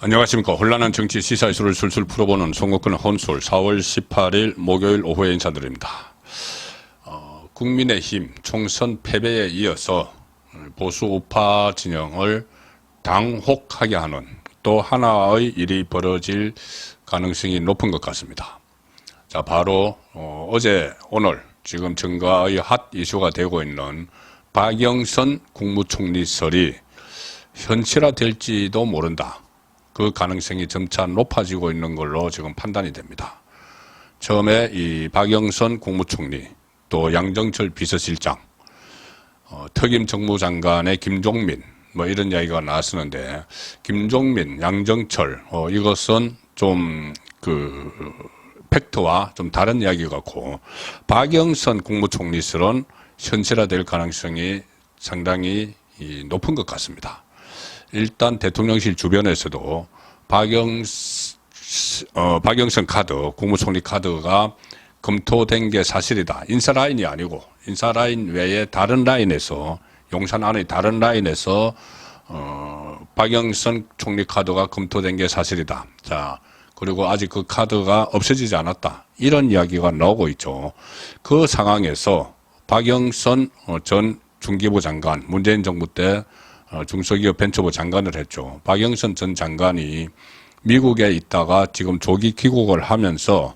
안녕하십니까. 혼란한 정치 시사 이슈를 술술 풀어보는 송국근 혼술 4월 18일 목요일 오후에 인사드립니다. 국민의힘 총선 패배에 이어서 보수 우파 진영을 당혹하게 하는 또 하나의 일이 벌어질 가능성이 높은 것 같습니다. 자, 바로 어제 오늘 지금 정가의 핫 이슈가 되고 있는 박영선 국무총리설이 현실화될지도 모른다. 그 가능성이 점차 높아지고 있는 걸로 지금 판단이 됩니다. 처음에 이 박영선 국무총리, 또 양정철 비서실장, 특임 정무장관의 김종민, 뭐 이런 이야기가 나왔었는데, 김종민, 양정철, 이것은 좀 팩트와 좀 다른 이야기 같고, 박영선 국무총리설은 현실화될 가능성이 상당히 높은 것 같습니다. 일단 대통령실 주변에서도 박영선 카드, 국무총리 카드가 검토된 게 사실이다. 인사라인이 아니고 인사라인 외에 다른 라인에서, 용산 안의 다른 라인에서 박영선 총리 카드가 검토된 게 사실이다. 자, 그리고 아직 그 카드가 없어지지 않았다. 이런 이야기가 나오고 있죠. 그 상황에서 박영선 전 중기부 장관, 문재인 정부 때 중소기업 벤처부 장관을 했죠. 박영선 전 장관이 미국에 있다가 지금 조기 귀국을 하면서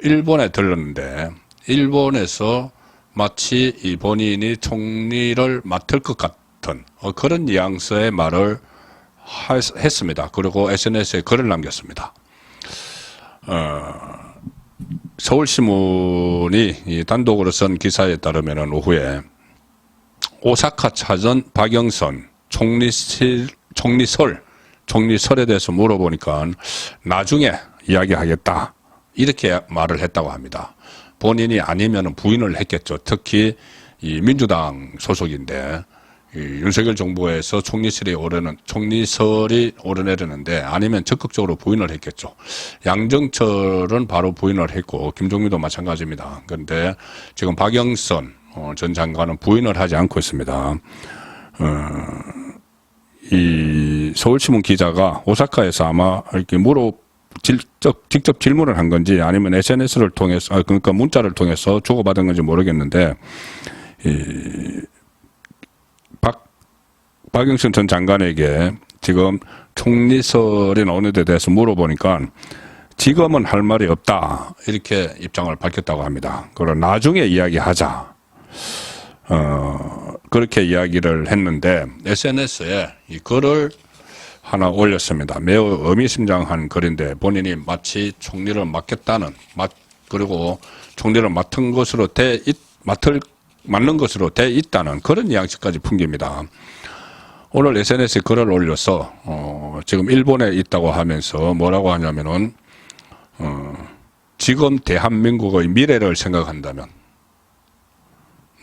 일본에 들렀는데, 일본에서 마치 이 본인이 총리를 맡을 것 같은 그런 뉘앙스의 말을 했습니다. 그리고 SNS에 글을 남겼습니다. 서울신문이 단독으로 쓴 기사에 따르면 오후에 오사카 찾은 박영선 총리설에 대해서 물어보니까 나중에 이야기하겠다, 이렇게 말을 했다고 합니다. 본인이 아니면 부인을 했겠죠. 특히 이 민주당 소속인데 이 윤석열 정부에서 총리설이 오르내리는데 아니면 적극적으로 부인을 했겠죠. 양정철은 바로 부인을 했고 김종민도 마찬가지입니다. 그런데 지금 박영선 전 장관은 부인을 하지 않고 있습니다. 이 서울신문 기자가 오사카에서 아마 이렇게 직접 질문을 한 건지 아니면 SNS를 통해서, 그러니까 문자를 통해서 주고받은 건지 모르겠는데, 박영선 전 장관에게 지금 총리설이 나오는 데 대해서 물어보니까 지금은 할 말이 없다, 이렇게 입장을 밝혔다고 합니다. 그럼 나중에 이야기하자. 그렇게 이야기를 했는데 SNS에 이 글을 하나 올렸습니다. 매우 의미심장한 글인데, 본인이 마치 총리를 맡겠다는, 그리고 총리를 맡은 것으로 맡는 것으로 돼 있다는 그런 뉘앙스까지 풍깁니다. 오늘 SNS에 글을 올려서 지금 일본에 있다고 하면서 뭐라고 하냐면은 지금 대한민국의 미래를 생각한다면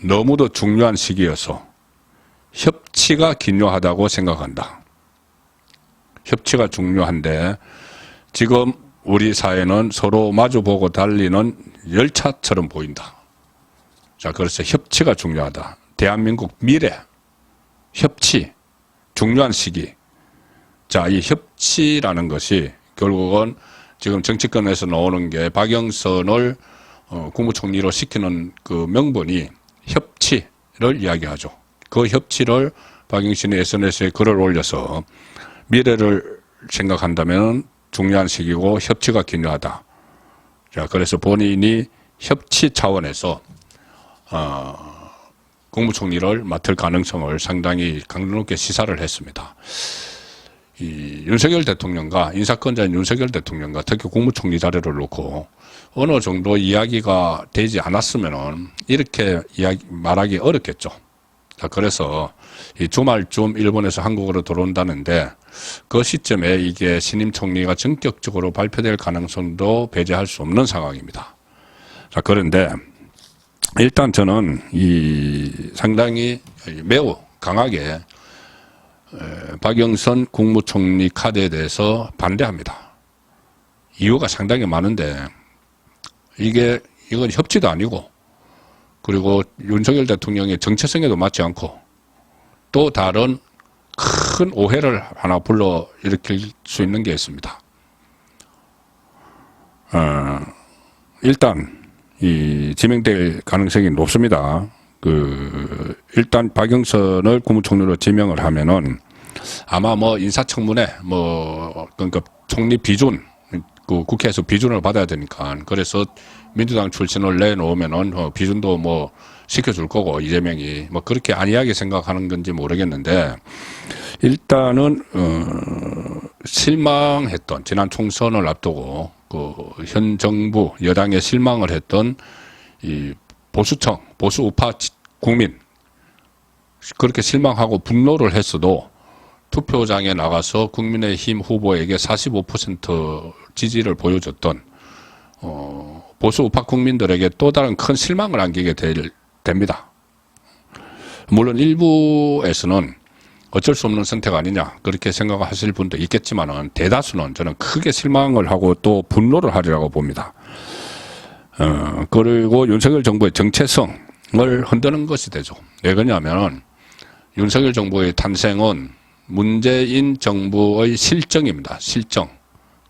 너무도 중요한 시기여서 협치가 기묘하다고 생각한다. 협치가 중요한데 지금 우리 사회는 서로 마주보고 달리는 열차처럼 보인다. 자, 그래서 협치가 중요하다. 대한민국 미래, 협치, 중요한 시기. 자, 이 협치라는 것이 결국은 지금 정치권에서 나오는 게 박영선을 국무총리로 시키는 그 명분이 협치를 이야기하죠. 그 협치를 박영선이 SNS에 글을 올려서 미래를 생각한다면 중요한 시기고 협치가 기묘하다. 자, 그래서 본인이 협치 차원에서 국무총리를 맡을 가능성을 상당히 강도 높게 시사를 했습니다. 이 윤석열 대통령과, 인사권자인 윤석열 대통령과 특히 국무총리 자리를 놓고 어느 정도 이야기가 되지 않았으면은 이렇게 말하기 어렵겠죠. 자, 그래서 이 주말쯤 일본에서 한국으로 들어온다는데 그 시점에 이게 신임 총리가 전격적으로 발표될 가능성도 배제할 수 없는 상황입니다. 자, 그런데 일단 저는 상당히 매우 강하게 박영선 국무총리 카드에 대해서 반대합니다. 이유가 상당히 많은데 이건 협치도 아니고, 그리고 윤석열 대통령의 정체성에도 맞지 않고 또 다른 큰 오해를 하나 불러 일으킬 수 있는 게 있습니다. 일단 이 지명될 가능성이 높습니다. 일단 박영선을 국무총리로 지명을 하면은 아마 뭐 인사청문회 그러니까 총리 비준 국회에서 비준을 받아야 되니까 그래서 민주당 출신을 내놓으면은 비준도 뭐 시켜줄 거고 이재명이 뭐 그렇게 안이하게 생각하는 건지 모르겠는데 일단은 실망했던 지난 총선을 앞두고 현 정부 여당에 실망을 했던 이 보수층 보수 우파 국민 그렇게 실망하고 분노를 했어도 투표장에 나가서 국민의힘 후보에게 45% 지지를 보여줬던 보수 우파 국민들에게 또 다른 큰 실망을 안기게 됩니다. 물론 일부에서는 어쩔 수 없는 선택 아니냐 그렇게 생각하실 분도 있겠지만은 대다수는 저는 크게 실망을 하고 또 분노를 하리라고 봅니다. 그리고 윤석열 정부의 정체성을 흔드는 것이 되죠. 왜 그러냐면 윤석열 정부의 탄생은 문재인 정부의 실정입니다. 실정.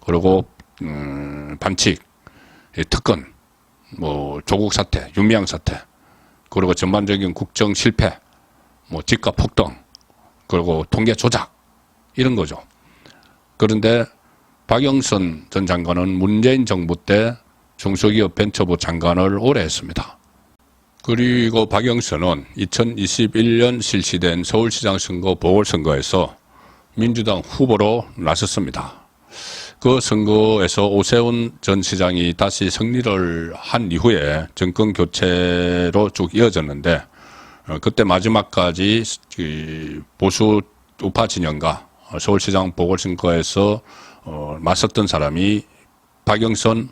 그리고 반칙, 특권, 뭐 조국 사태, 윤미향 사태, 그리고 전반적인 국정 실패, 뭐 집값 폭등, 그리고 통계 조작 이런 거죠. 그런데 박영선 전 장관은 문재인 정부 때 중소기업 벤처부 장관을 오래 했습니다. 그리고 박영선은 2021년 실시된 서울시장 선거 보궐선거에서 민주당 후보로 나섰습니다. 그 선거에서 오세훈 전 시장이 다시 승리를 한 이후에 정권 교체로 쭉 이어졌는데 그때 마지막까지 보수 우파 진영과 서울시장 보궐선거에서 맞섰던 사람이 박영선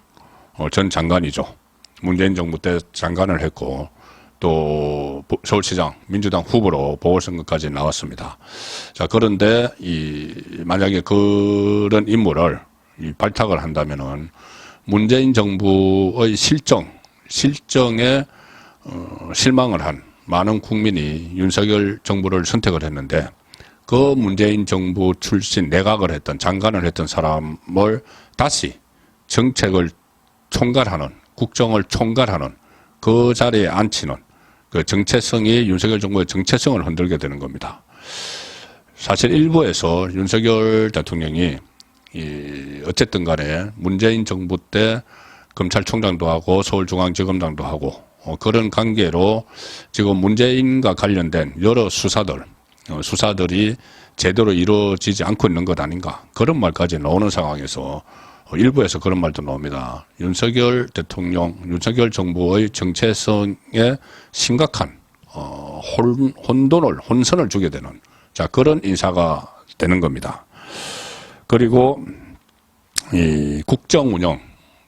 전 장관이죠. 문재인 정부 때 장관을 했고 또 서울시장 민주당 후보로 보궐선거까지 나왔습니다. 자, 그런데 만약에 그런 인물을 발탁을 한다면은 문재인 정부의 실정에 실망을 한 많은 국민이 윤석열 정부를 선택을 했는데 그 문재인 정부 출신 내각을 했던 장관을 했던 사람을 다시 정책을 총괄하는 국정을 총괄하는 그 자리에 앉히는 그 정체성이 윤석열 정부의 정체성을 흔들게 되는 겁니다. 사실 일부에서 윤석열 대통령이 어쨌든 간에 문재인 정부 때 검찰총장도 하고 서울중앙지검장도 하고 그런 관계로 지금 문재인과 관련된 여러 수사들이 제대로 이루어지지 않고 있는 것 아닌가 그런 말까지 나오는 상황에서 일부에서 그런 말도 나옵니다. 윤석열 대통령, 윤석열 정부의 정체성에 심각한 혼선을 주게 되는 그런 인사가 되는 겁니다. 그리고 이 국정 운영,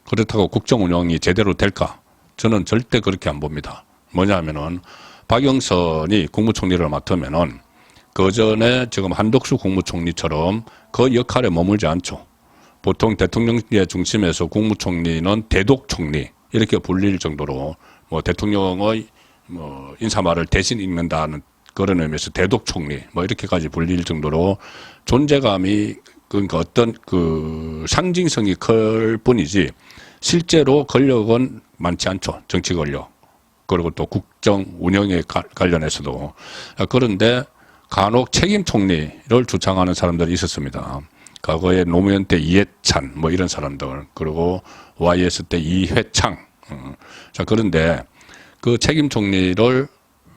그렇다고 국정 운영이 제대로 될까? 저는 절대 그렇게 안 봅니다. 뭐냐면은 박영선이 국무총리를 맡으면은 그 전에 지금 한덕수 국무총리처럼 그 역할에 머물지 않죠. 보통 대통령의 중심에서 국무총리는 대독총리 이렇게 불릴 정도로 뭐 대통령의 뭐 인사말을 대신 읽는다는 그런 의미에서 대독총리 뭐 이렇게까지 불릴 정도로 존재감이 그러니까 어떤 그 상징성이 클 뿐이지 실제로 권력은 많지 않죠. 정치 권력. 그리고 또 국정 운영에 관련해서도. 그런데 간혹 책임 총리를 주창하는 사람들이 있었습니다. 과거에 노무현 때 이해찬 뭐 이런 사람들 그리고 YS 때 이회창 자 그런데 그 책임 총리를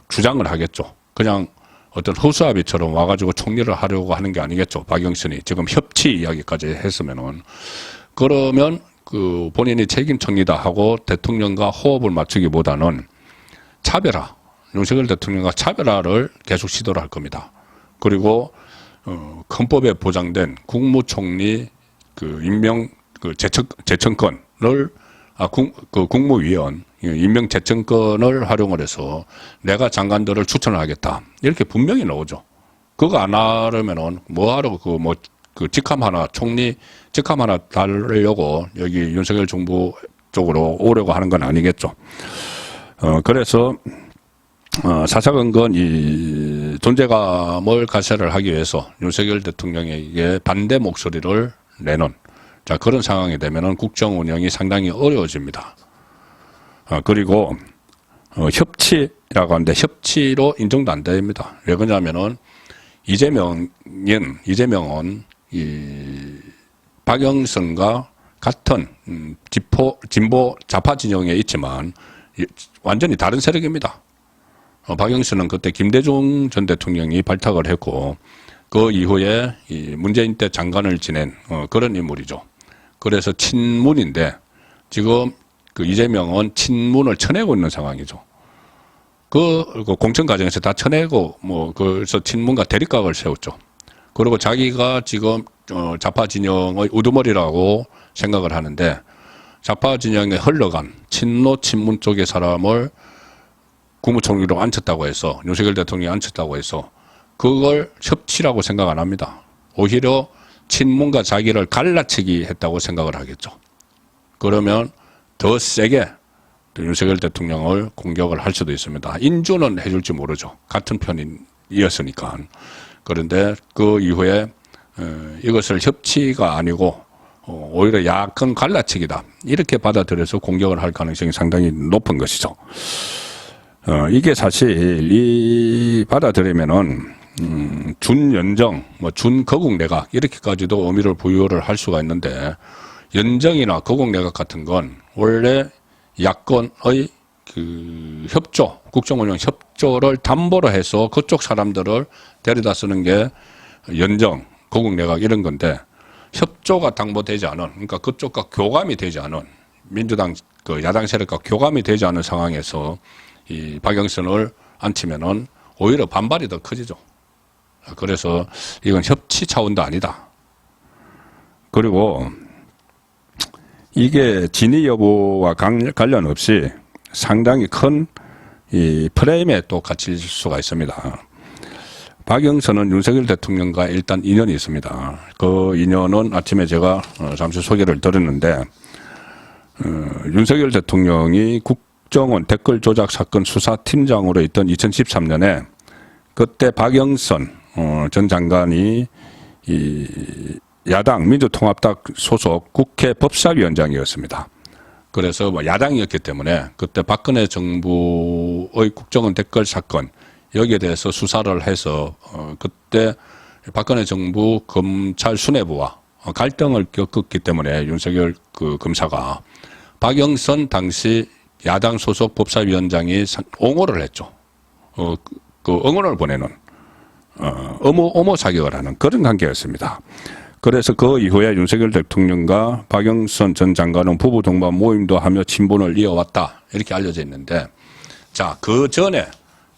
주장을 하겠죠. 그냥 어떤 허수아비처럼 와가지고 총리를 하려고 하는 게 아니겠죠. 박영선이 지금 협치 이야기까지 했으면은 그러면 그 본인이 책임 총리다 하고 대통령과 호흡을 맞추기보다는 차별화 윤석열 대통령과 차별화를 계속 시도를 할 겁니다. 그리고 헌법에 보장된 국무총리 그 임명 그 제청권을 그 국무위원 임명 제청권을 활용을 해서 내가 장관들을 추천을 하겠다 이렇게 분명히 나오죠. 그거 안 하려면은 뭐하러 그 직함 하나 총리 직함 하나 달려고 여기 윤석열 정부 쪽으로 오려고 하는 건 아니겠죠. 그래서 사사건건 이 존재감을 가세를 하기 위해서 윤석열 대통령에게 반대 목소리를 내는 자 그런 상황이 되면은 국정 운영이 상당히 어려워집니다. 그리고 협치라고 하는데 협치로 인정도 안 됩니다. 왜 그러냐면은 이재명은 이 박영선과 같은 진보 좌파 진영에 있지만 완전히 다른 세력입니다. 박영선은 그때 김대중 전 대통령이 발탁을 했고 그 이후에 이 문재인 때 장관을 지낸 그런 인물이죠. 그래서 친문인데 지금 그 이재명은 친문을 쳐내고 있는 상황이죠. 그 공천 과정에서 다 쳐내고 그래서 친문과 대립각을 세웠죠. 그리고 자기가 지금 좌파 진영의 우두머리라고 생각을 하는데 좌파 진영에 흘러간 친노 친문 쪽의 사람을 국무총리로 앉혔다고 해서 윤석열 대통령이 앉혔다고 해서 그걸 협치라고 생각 안 합니다. 오히려 친문과 자기를 갈라치기 했다고 생각을 하겠죠. 그러면 더 세게 윤석열 대통령을 공격을 할 수도 있습니다. 인준은 해줄지 모르죠. 같은 편이었으니까. 그런데 그 이후에 이것을 협치가 아니고 오히려 약간 갈라치기다. 이렇게 받아들여서 공격을 할 가능성이 상당히 높은 것이죠. 이게 사실 이 받아들이면은 준연정, 준거국내각 이렇게까지도 의미를 부여를 할 수가 있는데 연정이나 거국내각 같은 건 원래 야권의 그 협조, 국정운영 협조를 담보로 해서 그쪽 사람들을 데려다 쓰는 게 연정, 거국내각 이런 건데 협조가 담보되지 않은, 그러니까 그쪽과 교감이 되지 않은 민주당 그 야당 세력과 교감이 되지 않은 상황에서 이 박영선을 앉히면은 오히려 반발이 더 커지죠. 그래서 이건 협치 차원도 아니다. 그리고 이게 진위 여부와 관련 없이 상당히 큰 이 프레임에 또 갇힐 수가 있습니다. 박영선은 윤석열 대통령과 일단 인연이 있습니다. 그 인연은 아침에 제가 잠시 소개를 드렸는데 윤석열 대통령이 국정원 댓글 조작 사건 수사팀장으로 있던 2013년에 그때 박영선 전 장관이 이 야당 민주통합당 소속 국회 법사위원장이었습니다. 그래서 야당이었기 때문에 그때 박근혜 정부의 국정원 댓글 사건 여기에 대해서 수사를 해서 그때 박근혜 정부 검찰 수뇌부와 갈등을 겪었기 때문에 윤석열 그 검사가 박영선 당시 야당 소속 법사위원장이 옹호를 했죠. 그 응원을 보내는 어모 사격을 하는 그런 관계였습니다. 그래서 그 이후에 윤석열 대통령과 박영선 전 장관은 부부 동반 모임도 하며 친분을 이어왔다 이렇게 알려져 있는데 자, 그 전에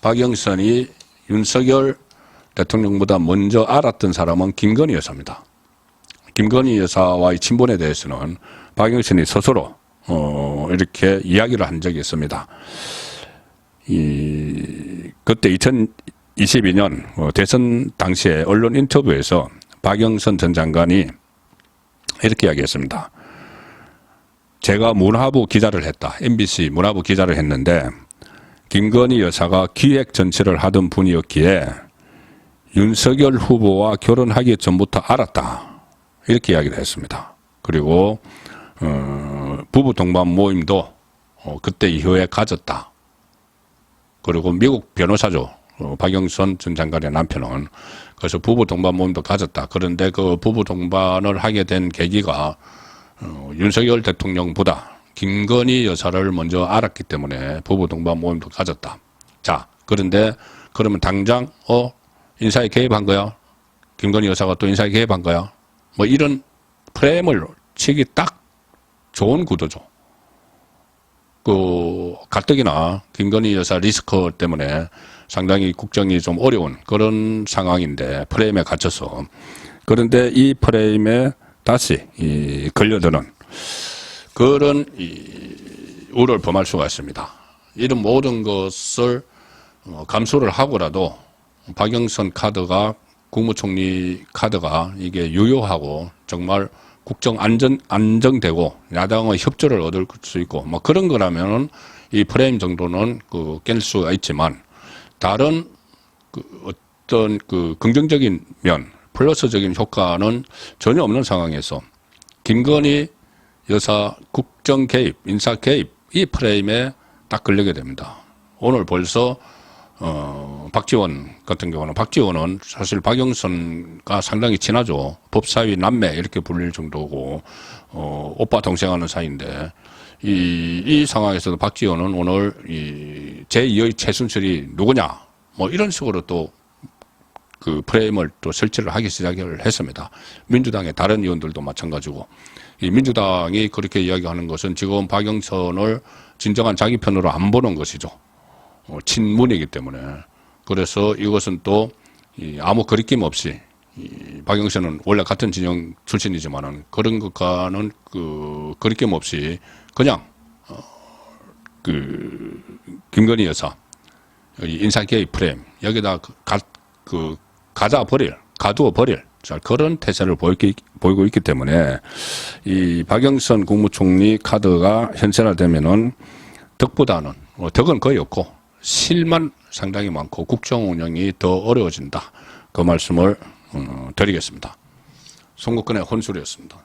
박영선이 윤석열 대통령보다 먼저 알았던 사람은 김건희 여사입니다. 김건희 여사와의 친분에 대해서는 박영선이 스스로 이렇게 이야기를 한 적이 있습니다. 그때 2022년 대선 당시에 언론 인터뷰에서 박영선 전 장관이 이렇게 이야기했습니다. 제가 문화부 기자를 했다. MBC 문화부 기자를 했는데 김건희 여사가 기획 전체를 하던 분이었기에 윤석열 후보와 결혼하기 전부터 알았다. 이렇게 이야기를 했습니다. 그리고 부부 동반 모임도 그때 이후에 가졌다. 그리고 미국 변호사죠. 박영선 전 장관의 남편은. 그래서 부부 동반 모임도 가졌다. 그런데 그 부부 동반을 하게 된 계기가 윤석열 대통령보다 김건희 여사를 먼저 알았기 때문에 부부 동반 모임도 가졌다. 자, 그런데 그러면 당장 인사에 개입한 거야? 김건희 여사가 또 인사에 개입한 거야? 뭐 이런 프레임을 치기 딱 좋은 구도죠. 그 가뜩이나 김건희 여사 리스크 때문에 상당히 국정이 좀 어려운 그런 상황인데 프레임에 갇혀서 그런데 이 프레임에 다시 걸려드는 그런 우를 범할 수가 있습니다. 이런 모든 것을 감수를 하고라도 박영선 카드가 국무총리 카드가 이게 유효하고 정말 국정 안정되고 야당의 협조를 얻을 수 있고 뭐 그런 거라면은 이 프레임 정도는 깰 수가 있지만 다른 어떤 긍정적인 면, 플러스적인 효과는 전혀 없는 상황에서 김건희 여사 국정 개입, 인사 개입 이 프레임에 딱 걸리게 됩니다. 오늘 벌써 박지원 같은 경우는 박지원은 사실 박영선과 상당히 친하죠. 법사위 남매 이렇게 불릴 정도고 오빠 동생하는 사이인데 이 상황에서도 박지원은 오늘 이 제2의 최순실이 누구냐 뭐 이런 식으로 또 그 프레임을 또 설치를 하기 시작을 했습니다. 민주당의 다른 의원들도 마찬가지고 이 민주당이 그렇게 이야기하는 것은 지금 박영선을 진정한 자기 편으로 안 보는 것이죠. 친문이기 때문에. 그래서 이것은 또 아무 거리낌 없이 박영선은 원래 같은 진영 출신이지만은 그런 것과는 거리낌 없이 그냥 김건희 여사 인사 개입 프레임 여기다 가두어 버릴 자, 그런 태세를 보이고 있기 때문에 이 박영선 국무총리 카드가 현실화되면은 덕보다는 덕은 거의 없고 실만 상당히 많고 국정 운영이 더 어려워진다. 그 말씀을 드리겠습니다. 송국근의 혼술이었습니다.